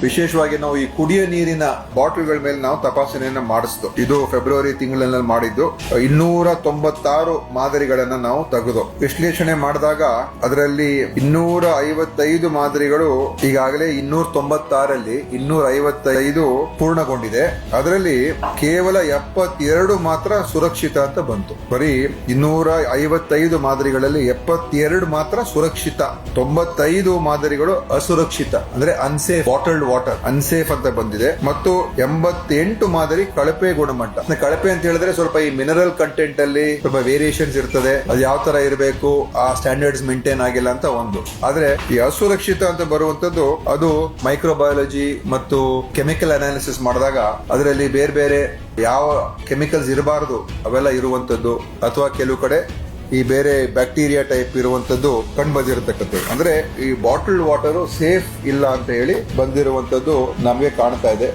ವಿಶೇಷವಾಗಿ ನಾವು ಈ ಕುಡಿಯ ನೀರಿನ ಬಾಟಲ್ಗಳ ಮೇಲೆ ನಾವು ತಪಾಸಣೆಯನ್ನ ಮಾಡಿಸ್ದು. ಇದು ಫೆಬ್ರವರಿ ತಿಂಗಳಲ್ಲಿ ಮಾಡಿದ್ದು. 296 ಮಾದರಿಗಳನ್ನ ನಾವು ತೆಗೆದು ವಿಶ್ಲೇಷಣೆ ಮಾಡಿದಾಗ ಅದರಲ್ಲಿ 255 ಮಾದರಿಗಳು ಈಗಾಗಲೇ 296ರಲ್ಲಿ 255 ಪೂರ್ಣಗೊಂಡಿದೆ. ಅದರಲ್ಲಿ ಕೇವಲ 72 ಮಾತ್ರ ಸುರಕ್ಷಿತ ಅಂತ ಬಂತು. ಬರೀ 255 ಮಾದರಿಗಳಲ್ಲಿ 72 ಮಾತ್ರ ಸುರಕ್ಷಿತ, 95 ಮಾದರಿಗಳು ಅಸುರಕ್ಷಿತ ಅಂದ್ರೆ ಅನ್ಸೇಫ್, ಬಾಟಲ್ಡ್ ವಾಟರ್ ಅನ್ಸೇಫ್ ಅಂತ ಬಂದಿದೆ. ಮತ್ತು 88 ಮಾದರಿ ಕಳಪೆ ಗುಣಮಟ್ಟ. ಕಳಪೆ ಅಂತ ಹೇಳಿದ್ರೆ ಸ್ವಲ್ಪ ಈ ಮಿನರಲ್ ಕಂಟೆಂಟ್ ಅಲ್ಲಿ ಸ್ವಲ್ಪ ವೇರಿಯೇಷನ್ಸ್ ಇರ್ತದೆ, ಅದು ಯಾವ ತರ ಇರಬೇಕು ಆ ಸ್ಟ್ಯಾಂಡರ್ಡ್ಸ್ ಮೇಂಟೈನ್ ಆಗಿಲ್ಲ ಅಂತ ಒಂದು. ಆದ್ರೆ ಈ ಅಸುರಕ್ಷಿತ ಅಂತ ಬರುವಂತದ್ದು ಅದು ಮೈಕ್ರೋಬಯಾಲಜಿ ಮತ್ತು ಕೆಮಿಕಲ್ ಅನಾಲಿಸಿಸ್ ಮಾಡಿದಾಗ ಅದರಲ್ಲಿ ಬೇರೆ ಬೇರೆ ಯಾವ ಕೆಮಿಕಲ್ಸ್ ಇರಬಾರದು ಅವೆಲ್ಲ ಇರುವಂತದ್ದು, ಅಥವಾ ಕೆಲವು ಕಡೆ ಈ ಬೇರೆ ಬ್ಯಾಕ್ಟೀರಿಯಾ ಟೈಪ್ ಇರುವಂತದ್ದು ಕಂಡು ಬಂದಿರತಕ್ಕಂಥದ್ದು. ಅಂದ್ರೆ ಈ ಬಾಟಲ್ಡ್ ವಾಟರ್ ಸೇಫ್ ಇಲ್ಲ ಅಂತ ಹೇಳಿ ಬಂದಿರುವಂತದ್ದು ನಮಗೆ ಕಾಣ್ತಾ ಇದೆ.